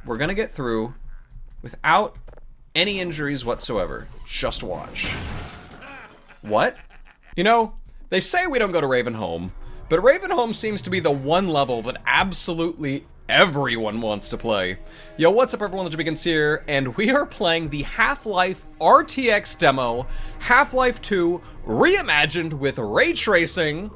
We're gonna get through without any injuries whatsoever. Just watch. What? You know, they say we don't go to Ravenholm, but Ravenholm seems to be the one level that absolutely everyone wants to play. Yo, what's up everyone, LegendBegins here, and we are playing the Half-Life RTX demo, Half-Life 2 reimagined with ray tracing,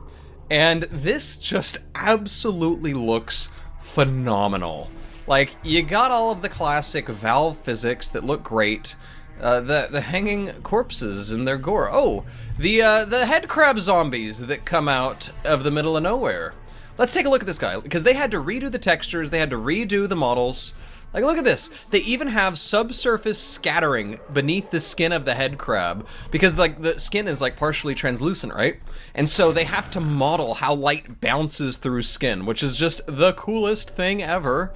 and this just absolutely looks phenomenal. Like, you got all of the classic Valve physics that look great, the hanging corpses and their gore. Oh, the head crab zombies that come out of the middle of nowhere. Let's take a look at this guy, because they had to redo the textures, they had to redo the models. Like, look at this. They even have subsurface scattering beneath the skin of the head crab, because, like, the skin is, like, partially translucent, right? And so they have to model how light bounces through skin, which is just the coolest thing ever.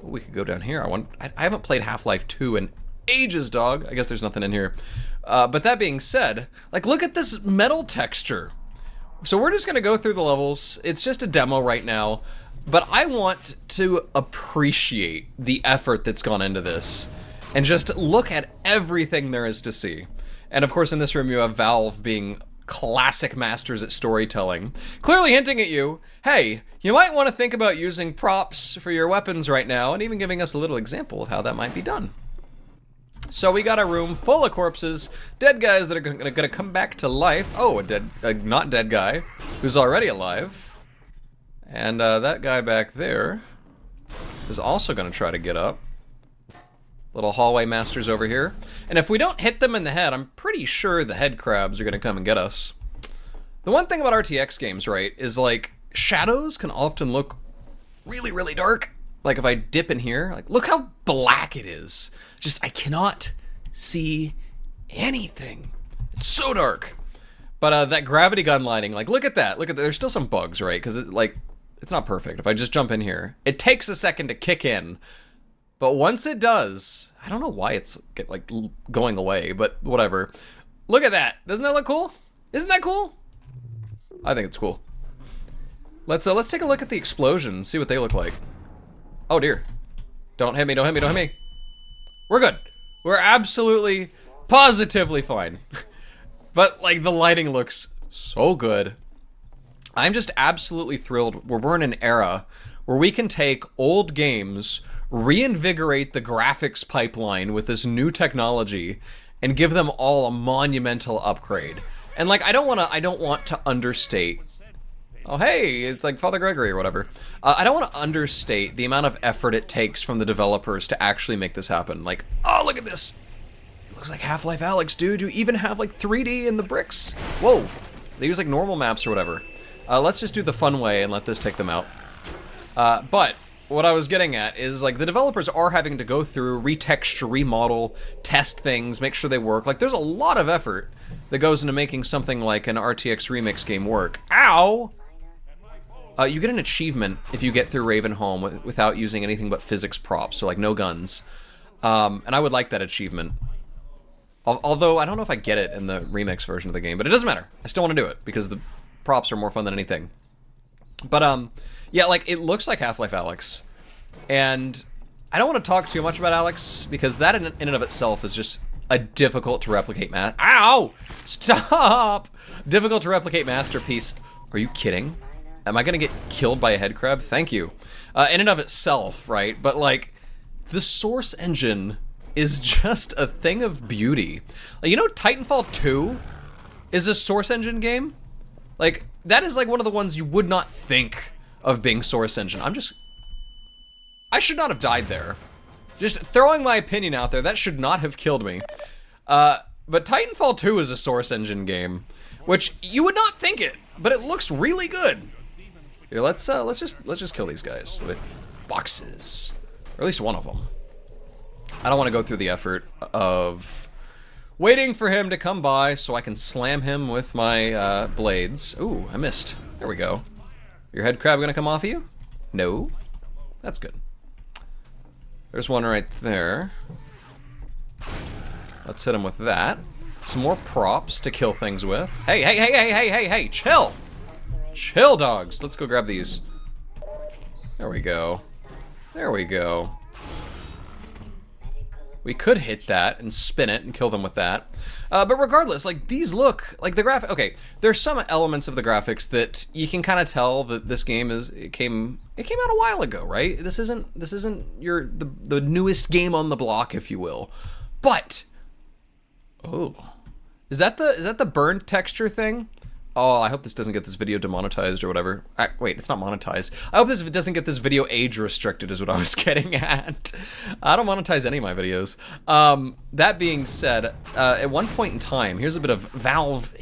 We could go down here. I haven't played Half-Life 2 in ages, dog. I guess there's nothing in here. But that being said, like, look at this metal texture. So we're just gonna go through the levels. It's just a demo right now, but I want to appreciate the effort that's gone into this and just look at everything there is to see. And of course in this room you have Valve being classic masters at storytelling, clearly hinting at you, hey, you might want to think about using props for your weapons right now, and even giving us a little example of how that might be done. So we got a room full of corpses, dead guys that are gonna come back to life. Oh, a not dead guy who's already alive. And that guy back there is also gonna try to get up. Little hallway masters over here. And if we don't hit them in the head, I'm pretty sure the head crabs are gonna come and get us. The one thing about RTX games, right, is like shadows can often look really, really dark. Like if I dip in here, like look how black it is. Just, I cannot see anything. It's so dark. But that gravity gun lighting, like look at that, there's still some bugs, right? Because it's not perfect. If I just jump in here, it takes a second to kick in. But once it does, I don't know why it's like going away, but whatever. Look at that, doesn't that look cool? Isn't that cool? I think it's cool. Let's take a look at the explosions, see what they look like. Oh dear. Don't hit me, don't hit me, don't hit me. We're good. We're absolutely, positively fine. But like the lighting looks so good. I'm just absolutely thrilled we're in an era where we can take old games, reinvigorate the graphics pipeline with this new technology, and give them all a monumental upgrade. And like I don't want to understate. Oh hey, it's like Father Gregory or whatever. I don't want to understate the amount of effort it takes from the developers to actually make this happen. Like, oh look at this! It looks like Half-Life Alyx, dude. You even have like 3D in the bricks. Whoa, they use like normal maps or whatever. Let's just do the fun way and let this take them out. But what I was getting at is like the developers are having to go through, retexture, remodel, test things, make sure they work. Like there's a lot of effort that goes into making something like an RTX remix game work. Ow! You get an achievement if you get through Ravenholm without using anything but physics props, so like no guns. And I would like that achievement. Although I don't know if I get it in the remix version of the game, but it doesn't matter. I still want to do it because the props are more fun than anything. But yeah, like it looks like Half-Life Alyx, and I don't want to talk too much about Alyx because that in and of itself is just a difficult to replicate Ow! Stop! Difficult to replicate masterpiece. Are you kidding? Am I gonna get killed by a head crab? Thank you. In and of itself, right? But like, the Source engine is just a thing of beauty. Like, you know, Titanfall 2 is a Source engine game? Like, that is like one of the ones you would not think of being Source engine. I should not have died there. Just throwing my opinion out there, that should not have killed me. But Titanfall 2 is a Source engine game, which you would not think it, but it looks really good. Here, let's just kill these guys with boxes, or at least one of them. I don't want to go through the effort of waiting for him to come by so I can slam him with my blades. Ooh, I missed. There we go. Your head crab gonna come off of you? No. That's good. There's one right there. Let's hit him with that. Some more props to kill things with. Hey, hey, hey, hey, hey, hey, hey, chill! Chill, dogs. Let's go grab these. There we go. There we go. We could hit that and spin it and kill them with that. But regardless, like, these look like the graphic. Okay, there's some elements of the graphics that you can kind of tell that this game it came out a while ago, right? This isn't the newest game on the block, if you will. But oh, is that the burned texture thing? Oh, I hope this doesn't get this video demonetized or whatever. Wait, it's not monetized. I hope this doesn't get this video age restricted is what I was getting at. I don't monetize any of my videos. That being said, at one point in time, here's a bit of Valve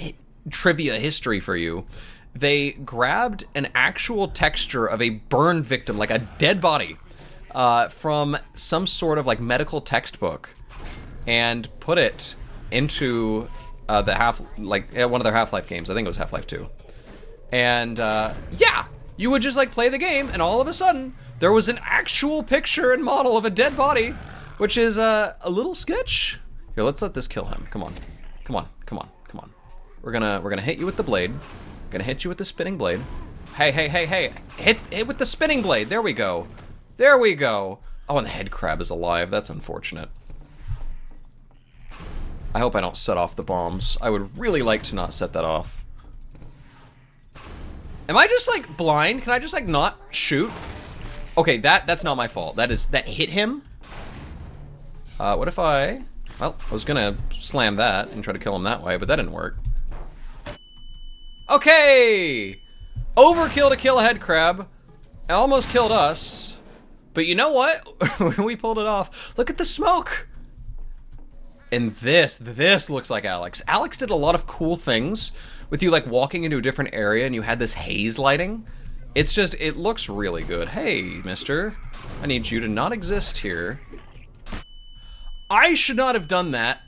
trivia history for you. They grabbed an actual texture of a burn victim, like a dead body, from some sort of like medical textbook and put it into one of their Half-Life games. I think it was Half-Life 2. And yeah, you would just like play the game, and all of a sudden there was an actual picture and model of a dead body, which is a little sketch. Here, let's let this kill him. Come on, come on, come on, come on. We're gonna hit you with the blade. Gonna hit you with the spinning blade. Hey, hey, hey, hey! Hit with the spinning blade. There we go. There we go. Oh, and the head crab is alive. That's unfortunate. I hope I don't set off the bombs. I would really like to not set that off. Am I just like blind? Can I just like not shoot? Okay, that's not my fault. That hit him. What if well, I was gonna slam that and try to kill him that way, but that didn't work. Okay! Overkill to kill a head crab. It almost killed us. But you know what? We pulled it off. Look at the smoke! And this looks like Alex. Alex did a lot of cool things with you like walking into a different area and you had this haze lighting. It looks really good. Hey, mister, I need you to not exist here. I should not have done that.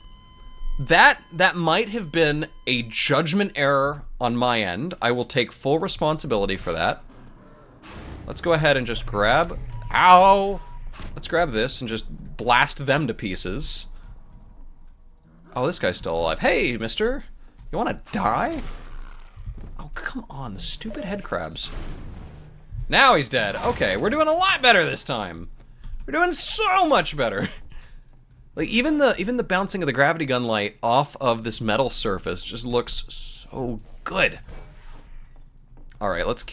That might have been a judgment error on my end. I will take full responsibility for that. Let's go ahead and just grab, ow! Let's grab this and just blast them to pieces. Oh, this guy's still alive. Hey, mister, you wanna die? Oh, come on, the stupid head crabs. Now he's dead. Okay, we're doing a lot better this time. We're doing so much better. Like, even the bouncing of the gravity gun light off of this metal surface just looks so good. All right, let's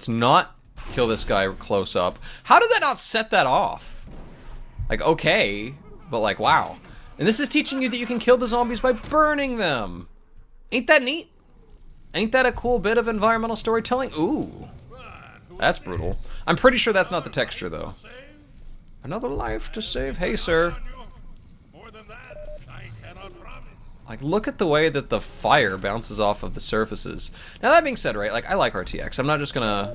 not kill this guy close up. How did that not set that off? Like, okay, but like, wow. And this is teaching you that you can kill the zombies by burning them. Ain't that neat? Ain't that a cool bit of environmental storytelling? Ooh, that's brutal. I'm pretty sure that's not the texture, though. Another life to save. Hey, sir. Like, look at the way that the fire bounces off of the surfaces. Now, that being said, right, like, I like RTX. I'm not just gonna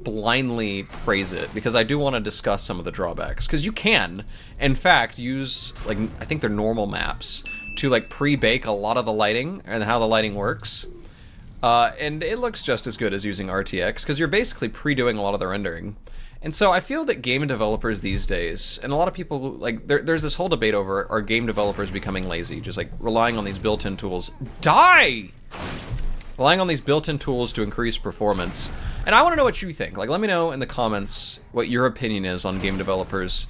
blindly praise it, because I do want to discuss some of the drawbacks. Because you can, in fact, use, like, I think they're normal maps to, like, pre-bake a lot of the lighting and how the lighting works. And it looks just as good as using RTX, because you're basically pre-doing a lot of the rendering. And so I feel that game developers these days, and a lot of people, like, there's this whole debate over, are game developers becoming lazy? Just, like, relying on these built-in tools. Die! Relying on these built-in tools to increase performance. And I want to know what you think. Like, let me know in the comments what your opinion is on game developers.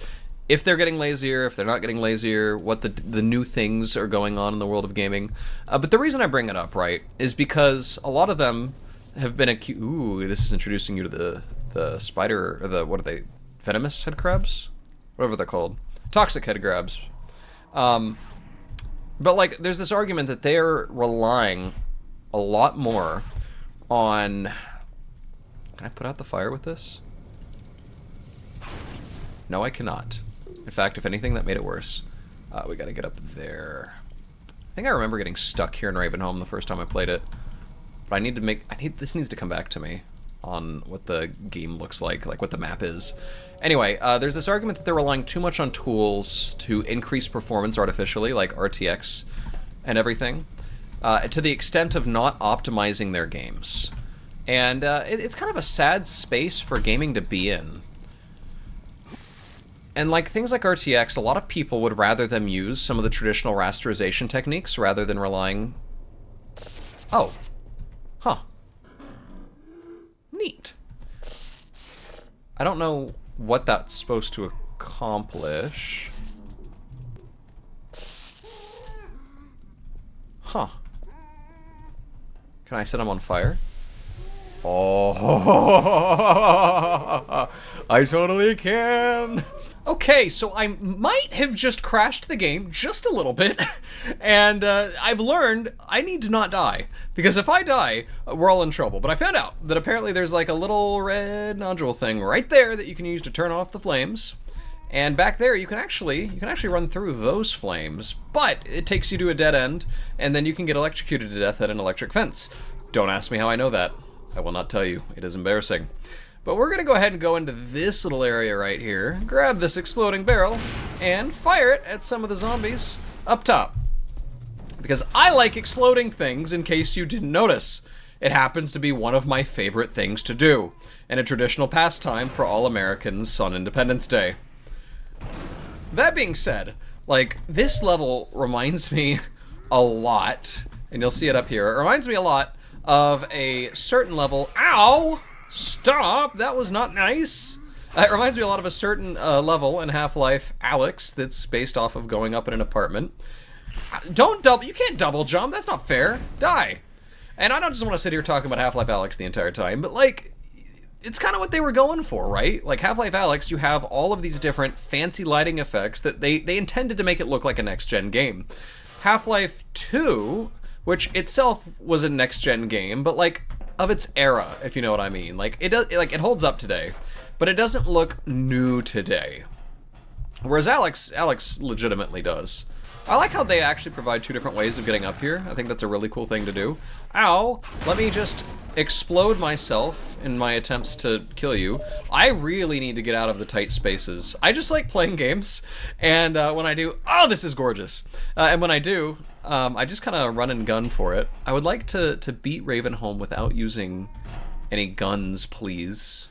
If they're getting lazier, if they're not getting lazier, what the new things are going on in the world of gaming. But the reason I bring it up, right, is because a lot of them have been accused. Ooh, this is introducing you to the spider, or the, what are they, venomous head crabs? Whatever they're called. Toxic head crabs. But, like, there's this argument that they're relying a lot more on... Can I put out the fire with this? No, I cannot. In fact, if anything, that made it worse. We gotta get up there. I think I remember getting stuck here in Ravenholm the first time I played it. But this needs to come back to me on what the game looks like what the map is. Anyway, there's this argument that they're relying too much on tools to increase performance artificially, like RTX and everything, to the extent of not optimizing their games. And it's kind of a sad space for gaming to be in. And like things like RTX, a lot of people would rather them use some of the traditional rasterization techniques rather than relying... Oh. Huh. Neat. I don't know what that's supposed to accomplish. Huh. Can I set them on fire? Oh, I totally can. Okay, so I might have just crashed the game just a little bit, and I've learned I need to not die, because if I die, we're all in trouble. But I found out that apparently there's like a little red nodule thing right there that you can use to turn off the flames, and back there you can actually run through those flames, but it takes you to a dead end, and then you can get electrocuted to death at an electric fence. Don't ask me how I know that. I will not tell you. It is embarrassing. But we're gonna go ahead and go into this little area right here, grab this exploding barrel, and fire it at some of the zombies up top. Because I like exploding things, in case you didn't notice. It happens to be one of my favorite things to do, and a traditional pastime for all Americans on Independence Day. That being said, like, this level reminds me a lot, and you'll see it up here, it reminds me a lot of a certain level. Ow! Stop! That was not nice. It reminds me a lot of a certain level in Half-Life Alyx that's based off of going up in an apartment. You can't double jump, that's not fair. Die. And I don't just want to sit here talking about Half-Life Alyx the entire time, but like, it's kind of what they were going for, right? Like Half-Life Alyx, you have all of these different fancy lighting effects that they intended to make it look like a next-gen game. Half-Life 2, which itself was a next-gen game, but like, of its era, if you know what I mean. Like it holds up today, but it doesn't look new today. Whereas Alyx legitimately does. I like how they actually provide two different ways of getting up here. I think that's a really cool thing to do. Ow! Let me just explode myself in my attempts to kill you. I really need to get out of the tight spaces. I just like playing games, and when I do, oh, this is gorgeous. And when I do, I just kind of run and gun for it. I would like to beat Ravenholm without using any guns, please.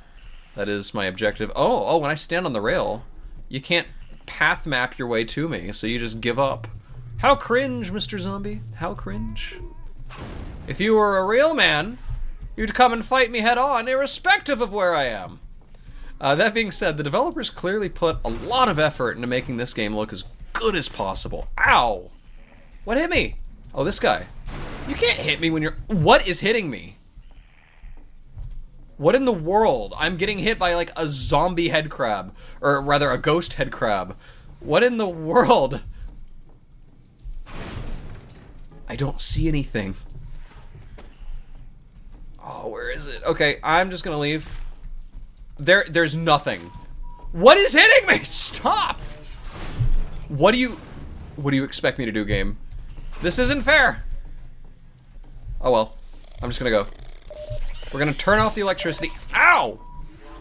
That is my objective. Oh, when I stand on the rail, you can't path map your way to me, so you just give up. How cringe, Mr. Zombie. How cringe. If you were a real man, you'd come and fight me head on, irrespective of where I am. That being said, the developers clearly put a lot of effort into making this game look as good as possible. Ow! What hit me? Oh, this guy. You can't hit me when you're... What is hitting me? What in the world? I'm getting hit by like a zombie head crab. Or rather, a ghost head crab. What in the world? I don't see anything. Oh, where is it? Okay, I'm just gonna leave. There's nothing. What is hitting me? Stop! What do you expect me to do, game? This isn't fair. Oh well, I'm just gonna go. We're gonna turn off the electricity. Ow!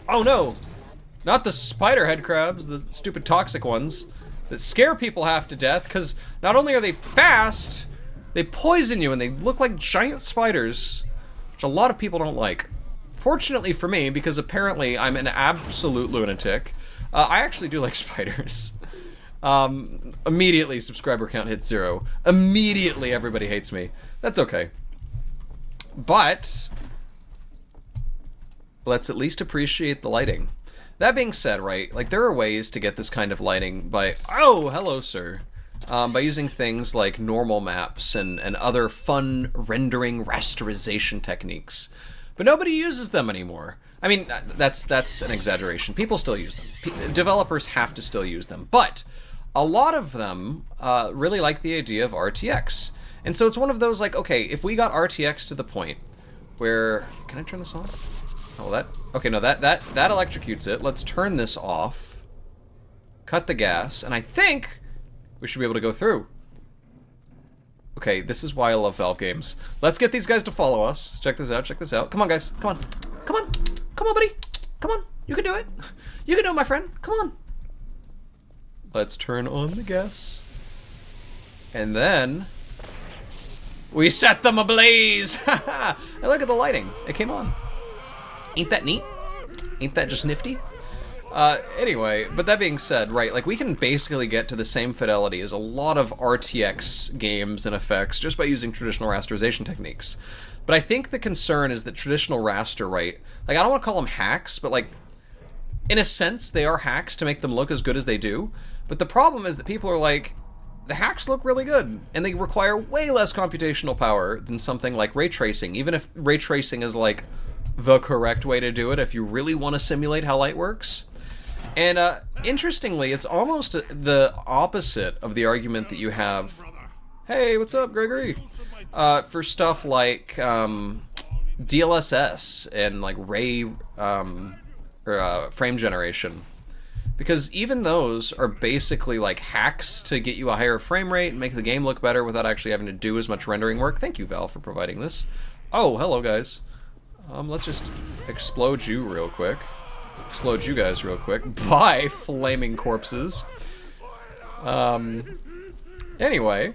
Oh no! Not the spider head crabs, the stupid toxic ones that scare people half to death, because not only are they fast, they poison you and they look like giant spiders, which a lot of people don't like. Fortunately for me, because apparently I'm an absolute lunatic, I actually do like spiders. Immediately subscriber count hits 0. Immediately everybody hates me. That's okay. But let's at least appreciate the lighting. That being said, right, like there are ways to get this kind of lighting by, oh, hello, sir. By using things like normal maps and other fun rendering rasterization techniques. But nobody uses them anymore. I mean, that's an exaggeration. People still use them. Developers have to still use them. But a lot of them really like the idea of RTX. And so it's one of those like, okay, if we got RTX to the point where... Can I turn this off? Oh, that... Okay, no, that electrocutes it. Let's turn this off. Cut the gas. And I think we should be able to go through. Okay, this is why I love Valve games. Let's get these guys to follow us. Check this out, check this out. Come on, guys. Come on. Come on. Come on, buddy. Come on. You can do it. You can do it, my friend. Come on. Let's turn on the gas. And then... we set them ablaze! And look at the lighting. It came on. Ain't that neat? Ain't that just nifty? Anyway, but that being said, right, like we can basically get to the same fidelity as a lot of RTX games and effects just by using traditional rasterization techniques. But I think the concern is that traditional raster, right, like I don't want to call them hacks, but like, in a sense, they are hacks to make them look as good as they do. But the problem is that people are like, the hacks look really good, and they require way less computational power than something like ray tracing, even if ray tracing is like the correct way to do it if you really want to simulate how light works. And interestingly, it's almost the opposite of the argument that you have. Hey, what's up, Gregory? For stuff like DLSS and like ray frame generation. Because even those are basically like hacks to get you a higher frame rate and make the game look better without actually having to do as much rendering work. Thank you, Valve, for providing this. Oh, hello, guys. Let's just explode you real quick. Explode you guys real quick. Bye, flaming corpses. Anyway,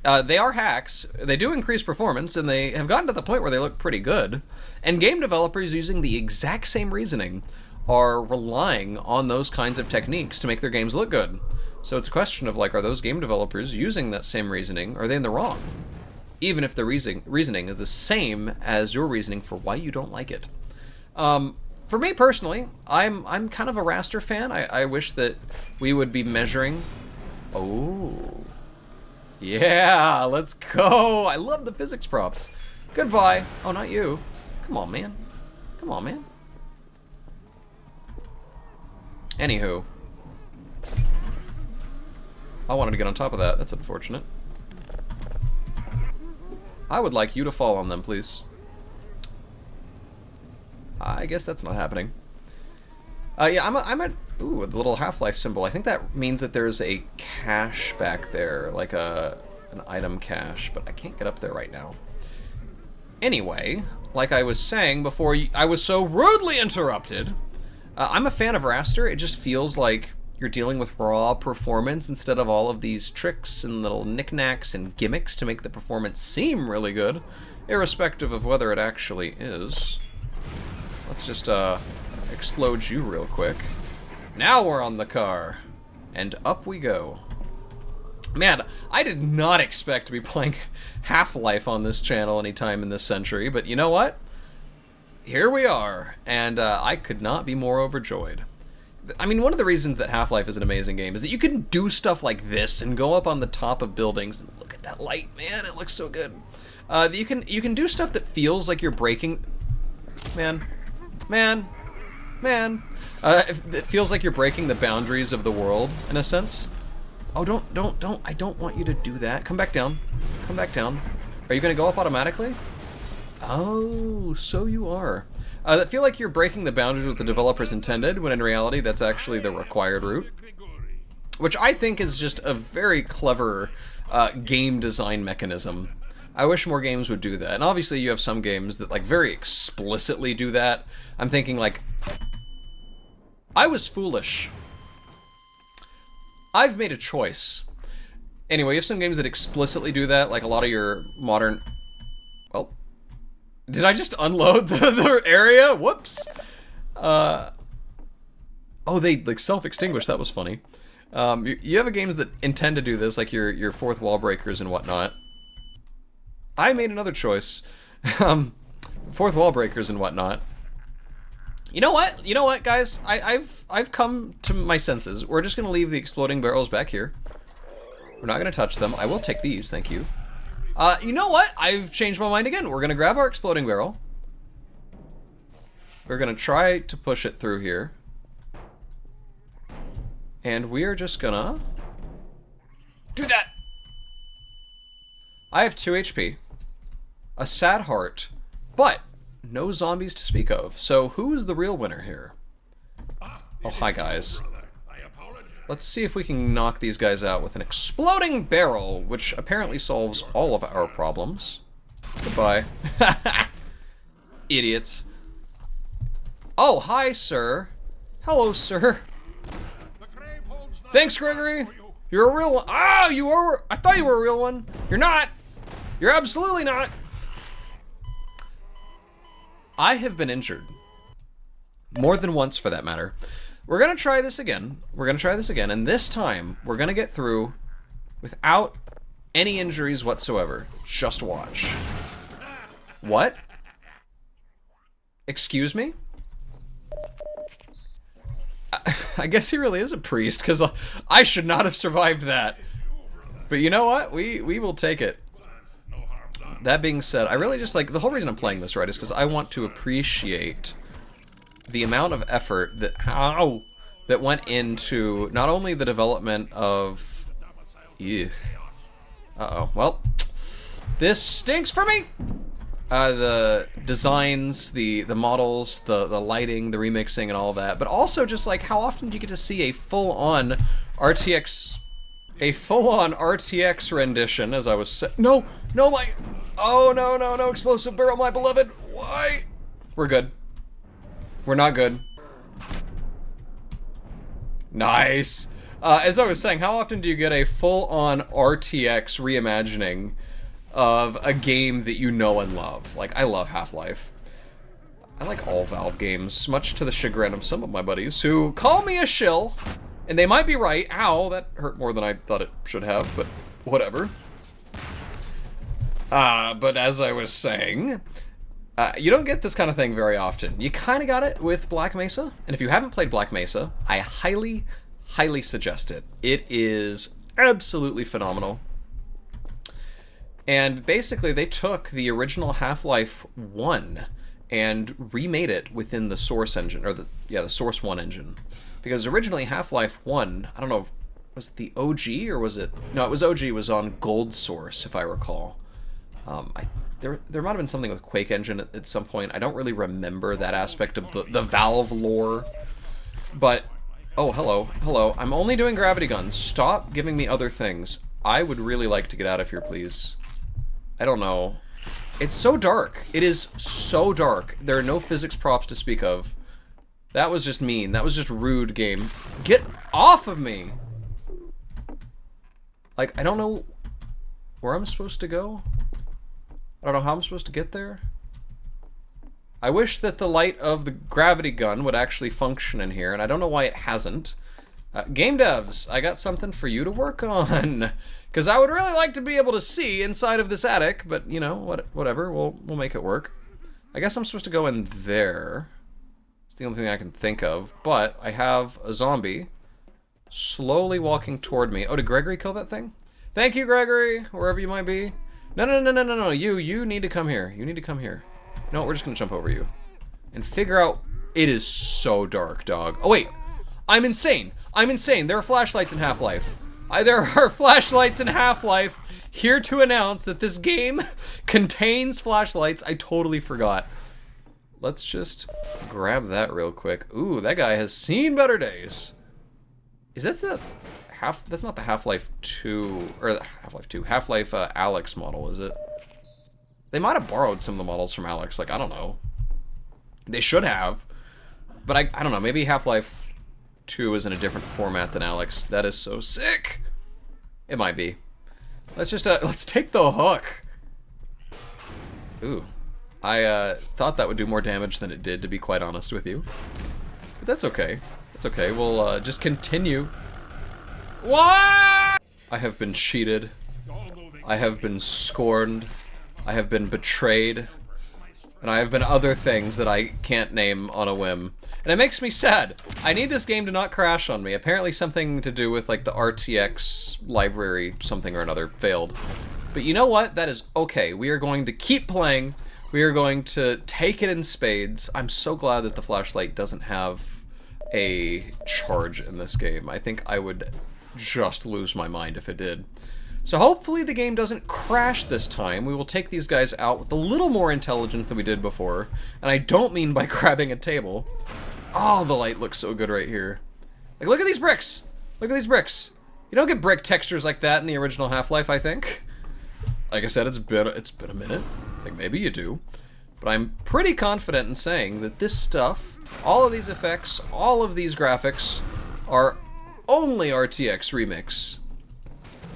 they are hacks. They do increase performance, and they have gotten to the point where they look pretty good. And game developers using the exact same reasoning are relying on those kinds of techniques to make their games look good. So it's a question of, like, are those game developers using that same reasoning? Are they in the wrong? Even if the reasoning is the same as your reasoning for why you don't like it. For me personally, I'm kind of a raster fan. I wish that we would be measuring. Oh, yeah, let's go. I love the physics props. Goodbye. Oh, not you. Come on, man. Come on, man. Anywho, I wanted to get on top of that. That's unfortunate. I would like you to fall on them, please. I guess that's not happening. Yeah, I'm at ooh, the little Half-Life symbol. I think that means that there's a cache back there, like an item cache, but I can't get up there right now. Anyway, like I was saying before I was so rudely interrupted, I'm a fan of raster. It just feels like you're dealing with raw performance instead of all of these tricks and little knickknacks and gimmicks to make the performance seem really good, irrespective of whether it actually is. Let's just explode you real quick. Now we're on the car, and up we go. Man, I did not expect to be playing Half-Life on this channel anytime in this century, but you know what? Here we are, and I could not be more overjoyed. I mean, one of the reasons that Half-Life is an amazing game is that you can do stuff like this and go up on the top of buildings and look at that light, man, it looks so good. You can do stuff that feels like you're breaking, man. It feels like you're breaking the boundaries of the world in a sense. Oh, don't! I don't want you to do that. Come back down. Come back down. Are you gonna go up automatically? Oh, so you are. That feel like you're breaking the boundaries what the developers intended, when in reality that's actually the required route. Which I think is just a very clever game design mechanism. I wish more games would do that. And obviously you have some games that like very explicitly do that. I'm thinking like, I was foolish. I've made a choice. Anyway, you have some games that explicitly do that, like a lot of your modern... Well, did I just unload the area? Whoops. Oh, they like self-extinguished. That was funny. You have games that intend to do this, like your fourth wall breakers and whatnot. I made another choice. Fourth wall breakers and whatnot. You know what? You know what, guys? I've come to my senses. We're just gonna leave the exploding barrels back here. We're not gonna touch them. I will take these, thank you. You know what? I've changed my mind again. We're gonna grab our exploding barrel. We're gonna try to push it through here. And we are just gonna do that. I have 2 HP, a sad heart, but no zombies to speak of. So who is the real winner here? Oh, hi guys. Let's see if we can knock these guys out with an exploding barrel, which apparently solves all of our problems. Goodbye. Idiots. Oh, hi, sir. Hello, sir. Thanks, Gregory. You're a real one. Oh, you were. I thought you were a real one. You're not. You're absolutely not. I have been injured. More than once, for that matter. We're gonna try this again. We're gonna try this again, and this time we're gonna get through without any injuries whatsoever. Just watch. What? Excuse me? I guess he really is a priest, because I should not have survived that. But you know what? We will take it. That being said, I really just like, the whole reason I'm playing this, right, is because I want to appreciate the amount of effort that went into not only the development of... Uh-oh. Well, this stinks for me! The designs, the models, the lighting, the remixing, and all that, but also just like, how often do you get to see a full-on RTX... A full-on RTX rendition, as I was no, my... Oh, no, explosive barrel, my beloved! Why? We're good. We're not good. Nice! As I was saying, how often do you get a full-on RTX reimagining of a game that you know and love? Like, I love Half-Life. I like all Valve games, much to the chagrin of some of my buddies who call me a shill. And they might be right. Ow, that hurt more than I thought it should have, but whatever. But as I was saying, you don't get this kind of thing very often. You kind of got it with Black Mesa, and if you haven't played Black Mesa, I highly, highly suggest it. It is absolutely phenomenal. And basically, they took the original Half-Life 1 and remade it within the Source engine, or the Source 1 engine. Because originally Half-Life 1, I don't know, was it the OG or was it... No, it was OG, it was on Gold Source, if I recall. There might have been something with Quake Engine at some point. I don't really remember that aspect of the Valve lore. But, oh, hello. I'm only doing gravity guns. Stop giving me other things. I would really like to get out of here, please. I don't know. It's so dark. It is so dark. There are no physics props to speak of. That was just mean. That was just rude, game. Get off of me! Like, I don't know where I'm supposed to go. I don't know how I'm supposed to get there. I wish that the light of the gravity gun would actually function in here, and I don't know why it hasn't. Game devs, I got something for you to work on. Because I would really like to be able to see inside of this attic, but, you know, whatever. We'll make it work. I guess I'm supposed to go in there. It's the only thing I can think of, but I have a zombie slowly walking toward me. Oh, did Gregory kill that thing? Thank you, Gregory, wherever you might be. No, you need to come here. You need to come here. No, we're just gonna jump over you. And figure out... It is so dark, dog. Oh, wait. I'm insane. There are flashlights in Half-Life. There are flashlights in Half-Life. Here to announce that this game contains flashlights. I totally forgot. Let's just grab that real quick. Ooh, that guy has seen better days. Is that the that's not the Half-Life 2, or Half-Life 2, Half-Life Alyx model, is it? They might have borrowed some of the models from Alyx, like, I don't know. They should have. But I don't know, maybe Half-Life 2 is in a different format than Alyx. That is so sick. It might be. Let's just, let's take the hook. Ooh. I thought that would do more damage than it did, to be quite honest with you. But that's okay. It's okay. We'll just continue. What? I have been cheated. I have been scorned. I have been betrayed. And I have been other things that I can't name on a whim. And it makes me sad. I need this game to not crash on me. Apparently something to do with like the RTX library something or another failed. But you know what? That is okay. We are going to keep playing. We are going to take it in spades. I'm so glad that the flashlight doesn't have a charge in this game. I think I would just lose my mind if it did. So hopefully the game doesn't crash this time. We will take these guys out with a little more intelligence than we did before. And I don't mean by grabbing a table. Oh, the light looks so good right here. Like, look at these bricks! Look at these bricks! You don't get brick textures like that in the original Half-Life, I think. Like I said, it's been a minute. Like, maybe you do. But I'm pretty confident in saying that this stuff, all of these effects, all of these graphics, are only RTX remix.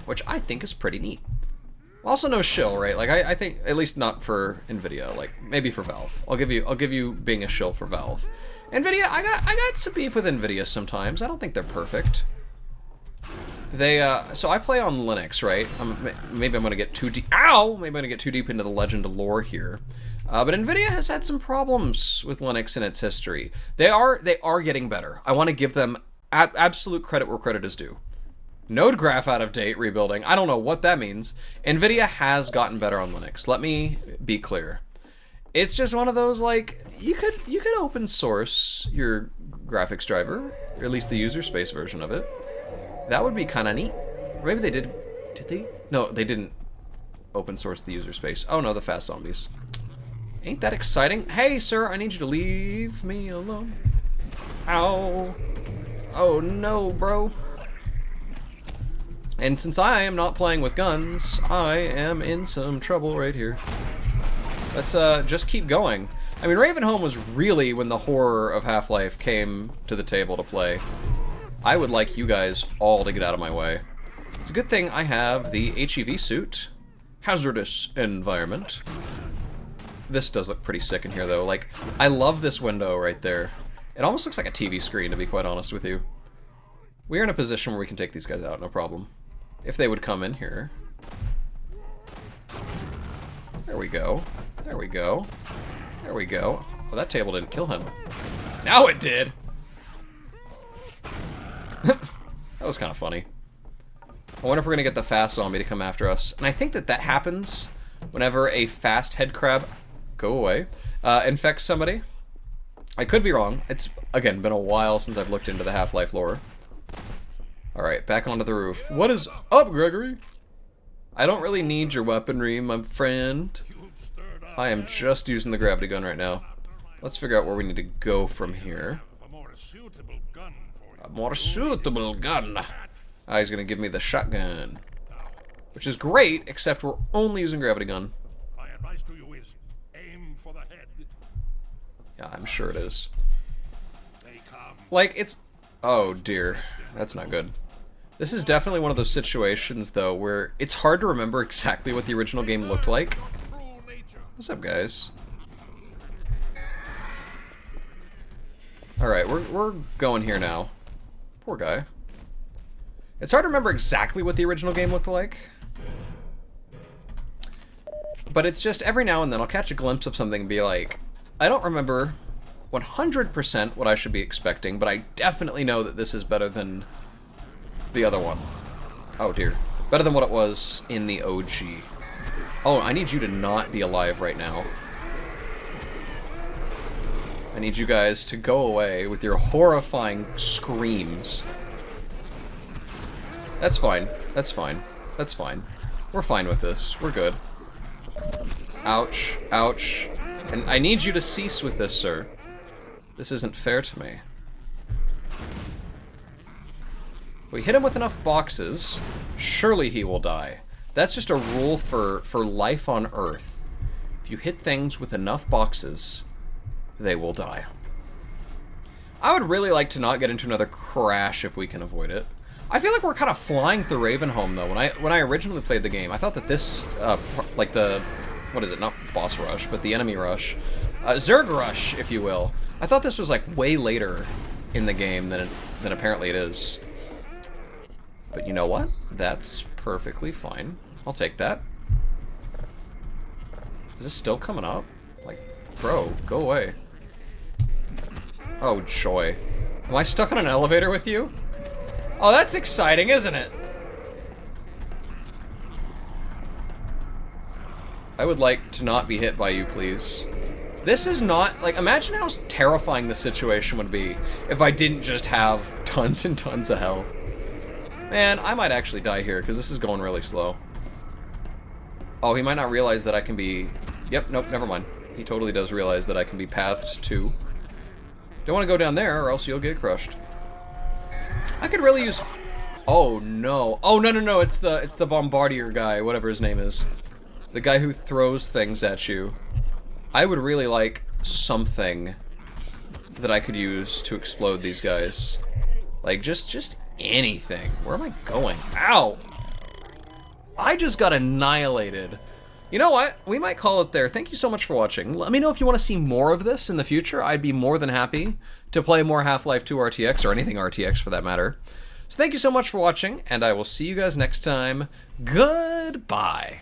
Which I think is pretty neat. Also no shill, right? Like, I think, at least not for NVIDIA, like, maybe for Valve. I'll give you being a shill for Valve. NVIDIA, I got some beef with NVIDIA sometimes. I don't think they're perfect. So I play on Linux, right? Maybe I'm gonna get too deep. Ow! Maybe I'm gonna get too deep into the Legend lore here. But NVIDIA has had some problems with Linux in its history. They are getting better. I want to give them absolute credit where credit is due. Node graph out of date, rebuilding. I don't know what that means. NVIDIA has gotten better on Linux. Let me be clear. It's just one of those, like, you could open source your graphics driver, or at least the user space version of it. That would be kind of neat. Or maybe they did. Did they? No, they didn't open source the user space. Oh no, the fast zombies. Ain't that exciting? Hey, sir, I need you to leave me alone. Ow. Oh no, bro. And since I am not playing with guns, I am in some trouble right here. Let's just keep going. I mean, Ravenholm was really when the horror of Half-Life came to the table to play. I would like you guys all to get out of my way. It's a good thing I have the HEV suit. Hazardous environment. This does look pretty sick in here, though. Like, I love this window right there. It almost looks like a TV screen, to be quite honest with you. We're in a position where we can take these guys out, no problem. If they would come in here. There we go. There we go. There we go. Oh, that table didn't kill him. Now it did! That was kind of funny. I wonder if we're going to get the fast zombie to come after us. And I think that that happens whenever a fast head crab, go away, infects somebody. I could be wrong. It's, again, been a while since I've looked into the Half-Life lore. Alright, back onto the roof. What is up, Gregory? I don't really need your weaponry, my friend. I am just using the gravity gun right now. Let's figure out where we need to go from here. A more suitable gun. Ah, he's gonna give me the shotgun. Which is great, except we're only using gravity gun. My advice to you is aim for the head. Yeah, I'm sure it is. Like, it's... Oh, dear. That's not good. This is definitely one of those situations, though, where it's hard to remember exactly what the original game looked like. What's up, guys? Alright, we're going here now. Poor guy. It's hard to remember exactly what the original game looked like. But it's just every now and then I'll catch a glimpse of something and be like, I don't remember 100% what I should be expecting, but I definitely know that this is better than the other one. Oh dear. Better than what it was in the OG. Oh, I need you to not be alive right now. I need you guys to go away with your horrifying screams. That's fine. That's fine. That's fine. We're fine with this. We're good. Ouch. Ouch. And I need you to cease with this, sir. This isn't fair to me. If we hit him with enough boxes, surely he will die. That's just a rule for life on Earth. If you hit things with enough boxes, they will die. I would really like to not get into another crash if we can avoid it. I feel like we're kind of flying through Ravenholm, though. When I originally played the game, I thought that this, like the, what is it, not boss rush, but the enemy rush, Zerg rush, if you will. I thought this was like way later in the game than apparently it is. But you know what? That's perfectly fine. I'll take that. Is this still coming up? Like, bro, go away. Oh, joy. Am I stuck on an elevator with you? Oh, that's exciting, isn't it? I would like to not be hit by you, please. This is not, like, imagine how terrifying the situation would be if I didn't just have tons and tons of health. Man, I might actually die here, because this is going really slow. Oh, he might not realize that I can be... Yep, nope, never mind. He totally does realize that I can be pathed to. Don't want to go down there, or else you'll get crushed. I could really use... Oh, no. Oh, no, it's the bombardier guy, whatever his name is. The guy who throws things at you. I would really like something that I could use to explode these guys. Like, just anything. Where am I going? Ow! I just got annihilated. You know what? We might call it there. Thank you so much for watching. Let me know if you want to see more of this in the future. I'd be more than happy to play more Half-Life 2 RTX, or anything RTX for that matter. So thank you so much for watching, and I will see you guys next time. Goodbye.